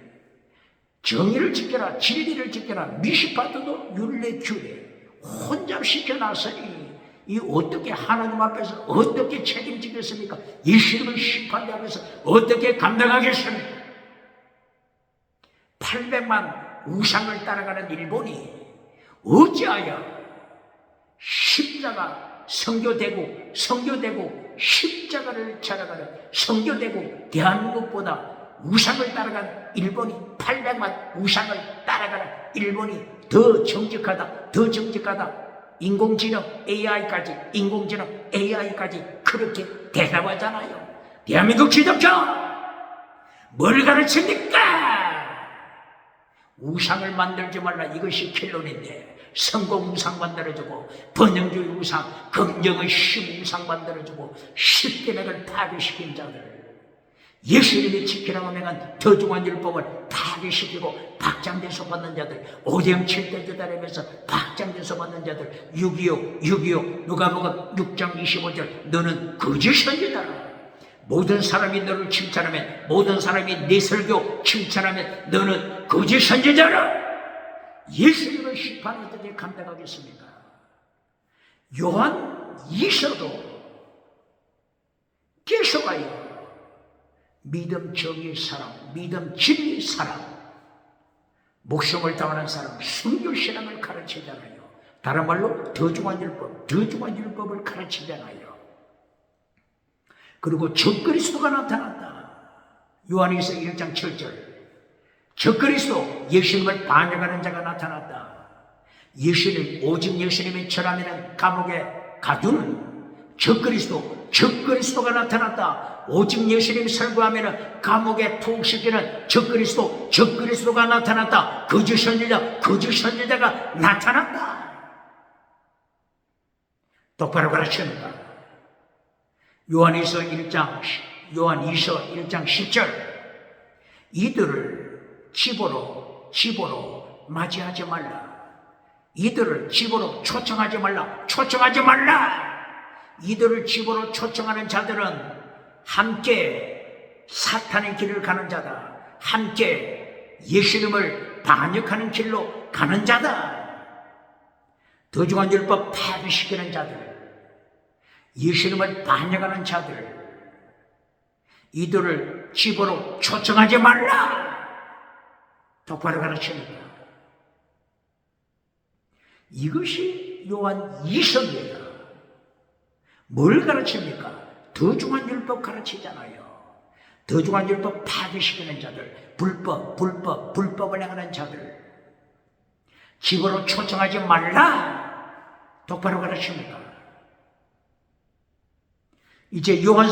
정의를 지켜라, 진리를 지켜라, 미시파트도 율례, 규례 혼잡시켜놨으니 이 어떻게 하나님 앞에서 어떻게 책임지겠습니까? 예수님을 심판대 앞에서 어떻게 감당하겠습니까? 800만 우상을 따라가는 일본이 어찌하여 십자가 성교되고 십자가를 찾아가는 성교되고 대한민국보다 우상을 따라간 일본이 800만 우상을 따라가는 일본이 더 정직하다 인공지능 AI까지 그렇게 대답하잖아요. 대한민국 지도자 뭘 가르칩니까? 우상을 만들지 말라, 이것이 결론인데 성공 우상 만들어주고 번영주의 우상, 긍정의 심 우상 만들어주고 십계명을 파괴시킨 자들, 예수님이 지키라고 명한 더중한 율법을 파괴시키고 박장대소 받는 자들, 오대영 7대 주다라면서 박장대소 받는 자들, 6.25 누가복음 6장 25절 너는 거짓 선지자라. 모든 사람이 너를 칭찬하면, 모든 사람이 네 설교 칭찬하면 너는 거짓 선지자라. 예수님의 심판을 어떻게 감당하겠습니까? 요한 2서도 계속하여 믿음, 정의, 사랑, 믿음, 진리, 사랑, 목숨을 다하는 사람, 순교신앙을 가르치잖아요. 다른 말로 더중한 율법을 가르치잖아요. 그리고 적그리스도가 나타났다. 요한일서 1장 7절. 적그리스도, 예수님을 반역하는 자가 나타났다. 오직 예수님이 절하면 감옥에 가두는 적그리스도가 나타났다. 오직 예수님 설교하면 감옥에 푹 시키는 적그리스도가 나타났다. 거짓 선지자가 나타났다. 똑바로 가르칩니다. 요한이서 1장 10절. 이들을 집으로 맞이하지 말라. 이들을 집으로 초청하지 말라. 이들을 집으로 초청하는 자들은 함께 사탄의 길을 가는 자다. 함께 예수님을 반역하는 길로 가는 자다. 더중한 율법 파괴시키는 자들, 예수님을 반역하는 자들, 이들을 집으로 초청하지 말라. 똑바로 가르칩니다. 이것이 요한 2서입니다. 뭘 가르칩니까? 더중한 율법 가르치잖아요. 더중한 율법 파괴시키는 자들, 불법을 행하는 자들, 집으로 초청하지 말라. 똑바로 가르칩니다. 이제 요한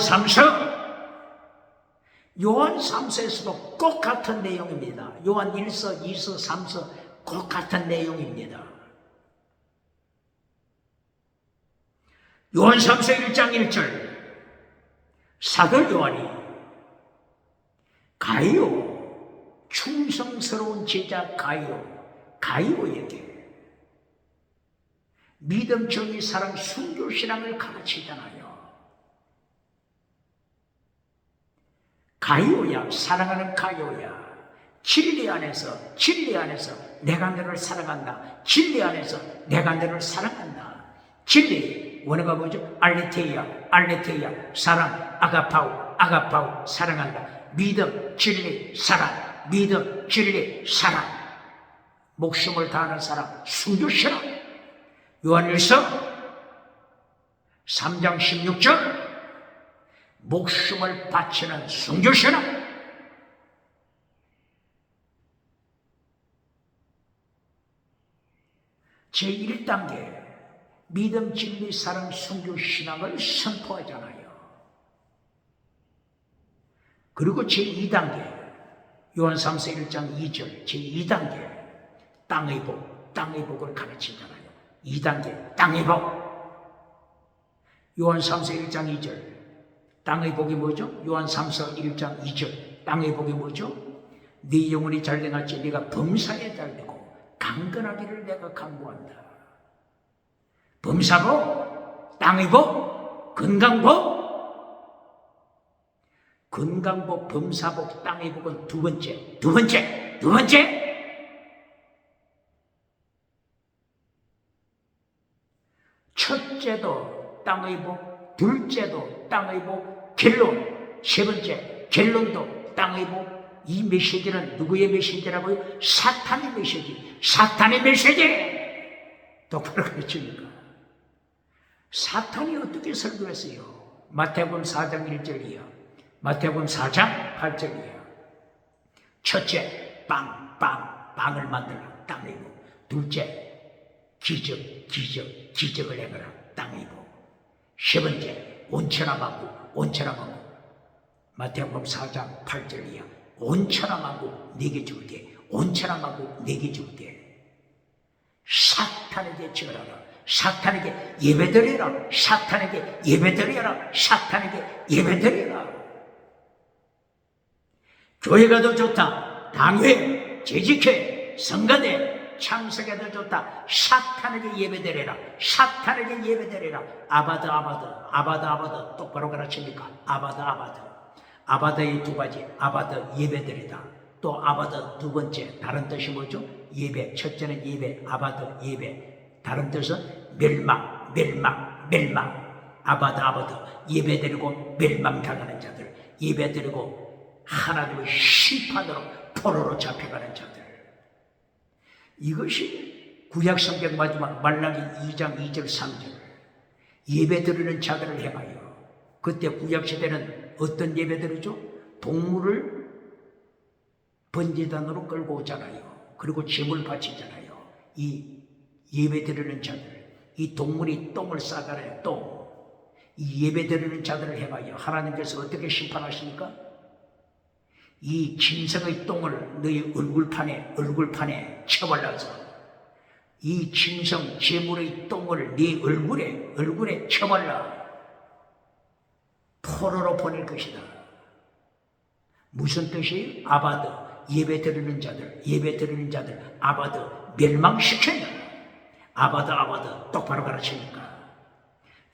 3서에서도 꼭 같은 내용입니다. 요한 1서, 2서, 3서 꼭 같은 내용입니다. 요한 3서 1장 1절. 사도 요한이 가이오, 충성스러운 제자 가이오에게 믿음, 정의, 사랑, 순교 신앙을 가르치잖아요. 가이오야, 사랑하는 가이오야. 진리 안에서 내가 너를 사랑한다. 진리 안에서 내가 너를 사랑한다. 진리, 원어가 뭐죠? 알레테이아, 사랑, 아가파우, 사랑한다. 믿음, 진리, 사랑, 믿음, 진리, 사랑. 목숨을 다하는 사람, 순교신앙. 요한일서 3장 16절. 목숨을 바치는 순교신앙. 제1단계 믿음, 진리, 사랑, 순교, 신앙을 선포하잖아요. 그리고 제2단계 요한 3서 1장 2절 제2단계 땅의 복을 가르치잖아요. 2단계 땅의 복. 요한 3서 1장 2절 땅의 복이 뭐죠? 요한 3서 1장 2절 땅의 복이 뭐죠? 네 영혼이 잘되같이 네가 범사에 잘되고 강건하기를 내가 간구한다. 범사복, 땅의 복, 건강복. 건강복, 범사복, 땅의 복은 두 번째. 첫째도 땅의 복, 둘째도 땅의 복, 결론. 세 번째, 결론도 땅의 복. 이 메시지는 누구의 메시지라고요? 사탄의 메시지. 사탄의 메시지! 똑바로 가르칩니까? 사탄이 어떻게 설교했어요? 마태복음 4장 1절이요. 마태복음 4장 8절이요. 첫째, 빵을 만들라. 땅의 복. 둘째, 기적을 행하라. 땅의 복. 세 번째, 온천하 만국. 마태복음 4장 8절이요. 온천하 만국 내게 줄게. 온천하 만국 내게 줄게. 사탄에게 절하라. 사탄에게 예배드리라. 사탄에게 예배드리라. 사탄에게 예배드리라. 교회가 더 좋다. 당회, 재직회, 성가대, 창석에 더 좋다. 사탄에게 예배드리라. 사탄에게 예배드리라. 아바드 똑바로 가르칩니까? 아바드의 두 가지. 아바드 예배드리다. 또 아바드 두 번째 다른 뜻이 뭐죠? 예배. 첫째는 예배. 아바드 예배. 다른 뜻은 멸망. 아바드 예배드리고 멸망당하는 자들. 예배드리고 하나님의 심판으로 포로로 잡혀가는 자들. 이것이 구약성경 마지막 말라기 2장 2절 3절 예배드리는 자들을 행하여. 그때 구약시대는 어떤 예배드리죠? 동물을 번제단으로 끌고 오잖아요. 그리고 제물 바치잖아요. 이 예배드리는 자들, 이 동물이 똥을 싸잖아요. 이 예배드리는 자들을 행하여 하나님께서 어떻게 심판하십니까? 이 짐승의 똥을 너희 얼굴판에 쳐발라서 이 짐승 제물의 똥을 네 얼굴에 쳐발라 포로로 보낼 것이다. 무슨 뜻이에요? 아바드 예배드리는 자들 아바드 멸망시킨다. 아바드 똑바로 가르치니까.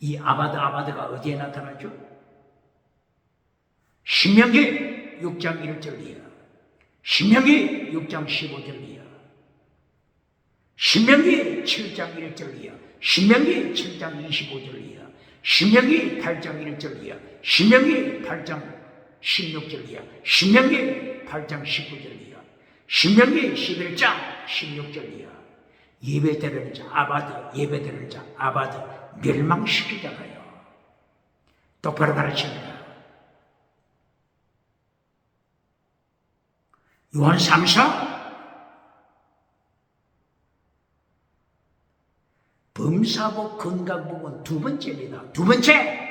이 아바드가 어디에 나타나죠? 신명기 6장 1절이야. 신명기 6장 15절이야. 신명기 7장 1절이야. 신명기 7장 25절이야. 신명기 8장 1절이야. 신명기 8장 16절이야. 신명기 8장 19절이야. 신명기 11장 16절이야. 예배드리는 자 아바드 멸망시키잖아요. 똑바로 가르칩니다. 요한 3서 범사복 건강복은 두 번째입니다. 두 번째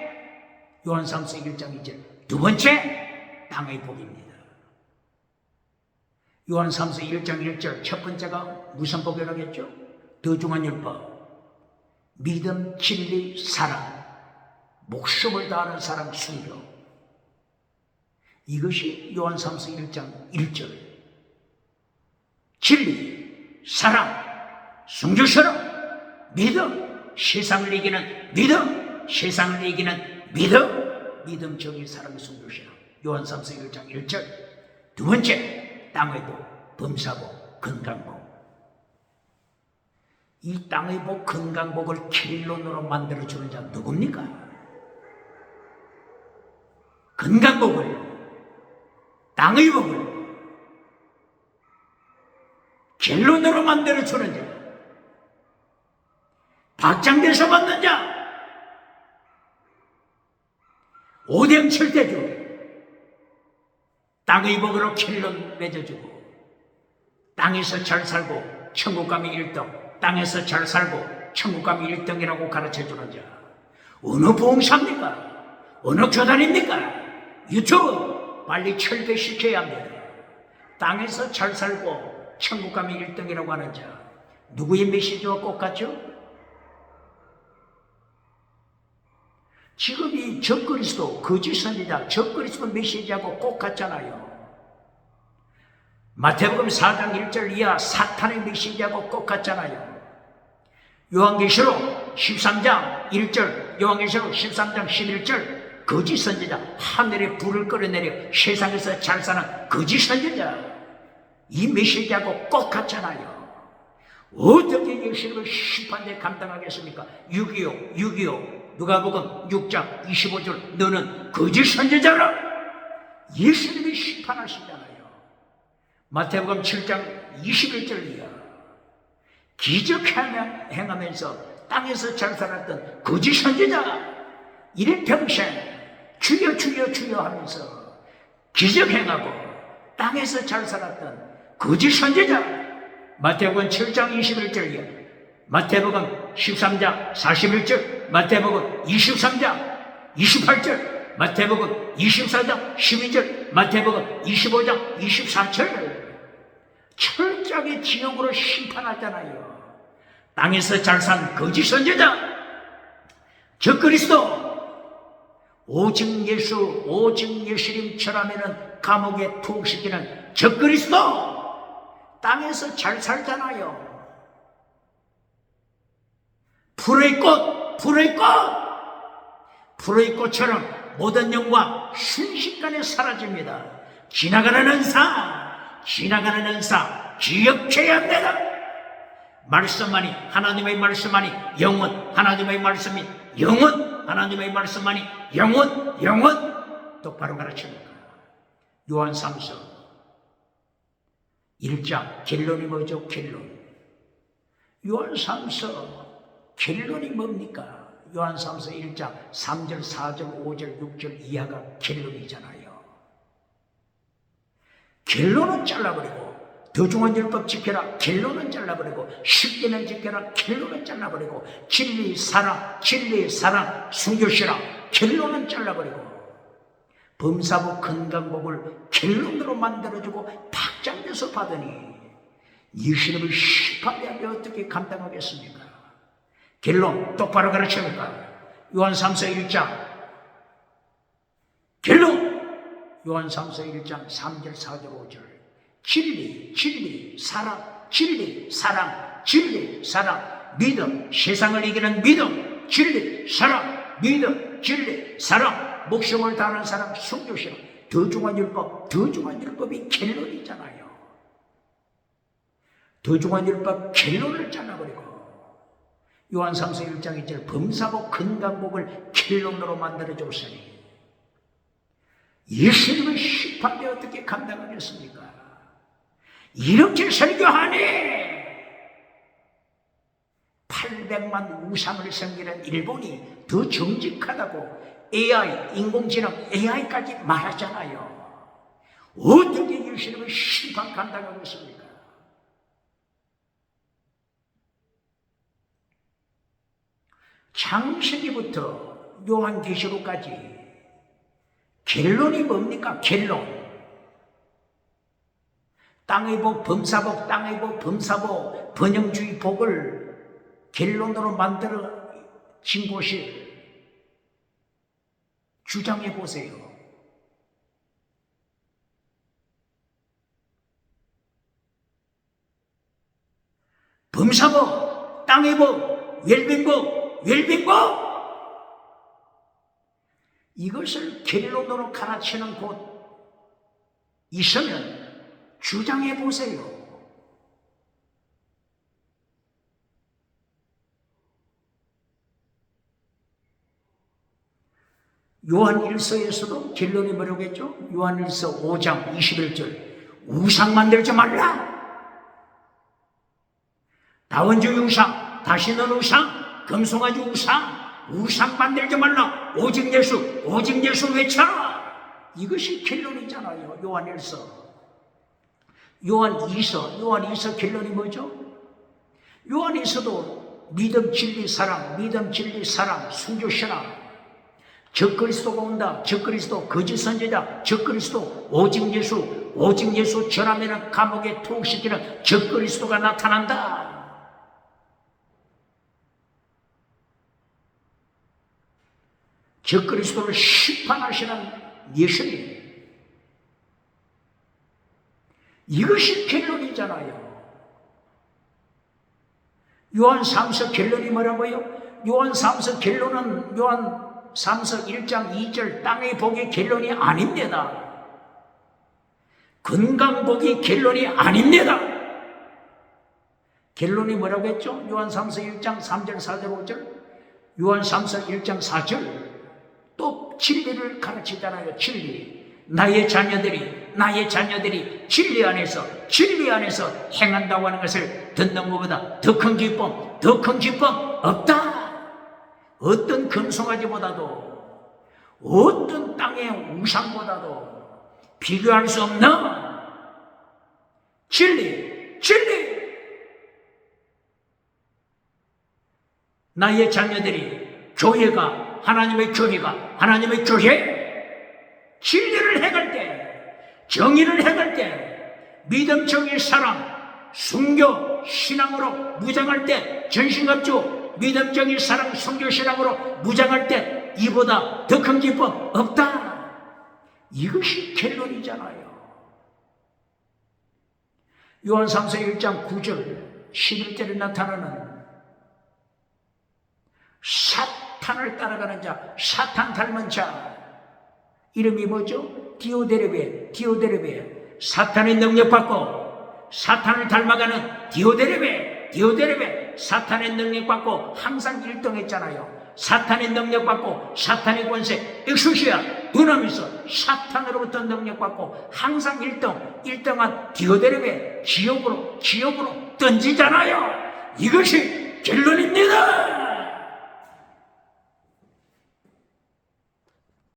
요한 3서 1장 2절 두 번째 땅의 복입니다. 요한 3서 1장 1절 첫 번째가 무슨 복이라고 했죠? 더 중한 율법, 믿음, 진리, 사랑, 목숨을 다하는 사랑, 순교. 이것이 요한 3서 1장 1절. 진리, 사랑, 순교처럼 믿음, 세상을 이기는 믿음, 믿음, 정의, 사랑, 순교처럼. 요한 3서 1장 1절. 두 번째, 땅의 복, 범사복, 건강복. 이 땅의 복, 건강복을 킬론으로 만들어주는 자 누굽니까? 건강복을, 땅의 복을 킬론으로 만들어주는 자, 박장대소 받는 자, 오뎅칠대주, 땅의 복으로 킬론 맺어주고, 땅에서 잘 살고 천국 가면 1등, 땅에서 잘 살고 천국 가면 1등이라고 가르쳐주는 자, 어느 봉사입니까? 어느 교단입니까? 유튜브 빨리 철폐시켜야 합니다. 땅에서 잘 살고 천국 가면 1등이라고 하는 자, 누구의 메시지와 똑같죠? 지금 이 적그리스도, 거짓 선지자, 적그리스도 메시지하고 똑같잖아요. 마태복음 4장 1절 이하 사탄의 메시지하고 똑같잖아요. 요한계시록 13장 1절, 요한계시록 13장 11절, 거짓 선지자, 하늘에 불을 끌어내려 세상에서 잘 사는 거짓 선지자, 이 메시지하고 똑같잖아요. 어떻게 예수님을 심판대 감당하겠습니까? 6.25 누가복음 6장 25절, 너는 거짓 선지자라. 예수님이 심판하시잖아요. 마태복음 7장 21절 이하 기적 행하면서 땅에서 잘 살았던 거짓 선지자, 일평생 주여 주여 주여 하면서 기적 행하고 땅에서 잘 살았던 거짓 선지자, 마태복음 7장 21절 이하, 마태복음 13장 41절, 마태복음 23장 28절, 마태복음 24장 12절, 마태복음 25장 24절, 철저하게 지옥으로 심판하잖아요. 땅에서 잘 산 거짓 선지자, 적그리스도, 오직 예수, 오직 예수님처럼에는 감옥에 툭 시키는 적그리스도, 땅에서 잘 살잖아요. 불의 꽃, 불의 꽃, 불의 꽃처럼 모든 영광 순식간에 사라집니다. 지나가는 은사, 지나가는 은사 기억해야 합니다. 말씀만이, 하나님의 말씀만이 영원, 하나님의 말씀이 영원, 하나님의 말씀만이 영원, 영원 똑바로 가르칩니다. 요한 3서 1장 결론이 뭐죠? 결론. 요한 3서 결론이 뭡니까? 요한 3서 1장 3절, 4절, 5절, 6절 이하가 결론이잖아요. 결론은 잘라버리고, 더중한 율법 지켜라, 결론은 잘라버리고, 십계명 지켜라, 결론은 잘라버리고, 진리, 사랑, 순교시라, 결론은 잘라버리고, 범사복 건강복을 결론으로 만들어주고 pak장돼서 받으니 예수님을 심판하되 어떻게 감당하겠습니까? 결론 똑바로 가르칩니까? 요한 3서 1장 결론, 요한 3서 1장 3절 4절 5절, 진리, 사랑, 진리, 사랑, 진리, 사랑, 믿음, 세상을 이기는 믿음, 진리, 사랑, 믿음, 진리, 사랑, 목숨을 다하는 사람, 순교시라. 더중한 율법이 결론이잖아요. 더중한 율법 결론을 잘라버리고, 요한 3서 1장 2절 범사복 건강복을 결론으로 만들어줬으니 예수님을 심판대 어떻게 감당하겠습니까? 이렇게 설교하니 800만 우상을 섬기는 일본이 더 정직하다고 AI, 인공지능 AI까지 말하잖아요. 어떻게 예수님을 심판 감당하겠습니까? 창세기부터 요한계시록까지 결론이 뭡니까? 결론. 땅의 복, 범사복, 땅의 복, 범사복, 번영주의 복을 결론으로 만들어진 곳이 주장해 보세요. 범사복, 땅의 복, 웰빙복, 이것을 결론으로 가르치는 곳 있으면 주장해 보세요. 요한 1서에서도 결론이 뭐라고 했죠? 요한 1서 5장 21절 우상 만들지 말라. 다원주의 우상, 다시는 우상, 금송아지 우상 만들지 말라. 오직 예수 외쳐라. 이것이 결론이잖아요. 요한 1서. 요한 2서 결론이 뭐죠? 요한 2서도 믿음, 진리, 사랑, 믿음, 진리, 사랑, 순교, 신앙. 적그리스도가 온다. 적그리스도, 거짓 선지자, 적그리스도, 오직 예수 전하면 감옥에 투옥시키는 적그리스도가 나타난다. 적그리스도를 심판하시는 예수님. 이것이 결론이잖아요. 요한 3서 결론이 뭐라고요? 요한 3서 결론은 요한 3서 1장 2절 땅의 복이 결론이 아닙니다. 건강복이 결론이 아닙니다. 결론이 뭐라고 했죠? 요한 3서 1장 3절 4절 5절, 요한 3서 1장 4절. 또 진리를 가르치잖아요. 진리. 나의 자녀들이 진리 안에서 행한다고 하는 것을 듣는 것보다 더 큰 기쁨 없다. 어떤 금송아지보다도, 어떤 땅의 우상보다도 비교할 수 없는 진리. 나의 자녀들이, 하나님의 교회, 진리를 행할 때, 정의를 행할 때, 믿음, 정의, 사랑, 순교, 신앙으로 무장할 때, 전신갑주, 믿음, 정의, 사랑, 순교, 신앙으로 무장할 때 이보다 더 큰 기쁨 없다. 이것이 결론이잖아요. 요한 3서 1장 9절 11절에 나타나는 사탄을 따라가는 자, 사탄 닮은 자, 이름이 뭐죠? 디오데레베. 사탄의 능력받고 사탄을 닮아가는 디오데레베. 사탄의 능력받고 항상 1등했잖아요. 사탄의 능력받고 사탄의 권세, 엑소시아, 두나미스, 사탄으로부터 능력받고 항상 1등한 디오데레베 지옥으로 던지잖아요. 이것이 결론입니다.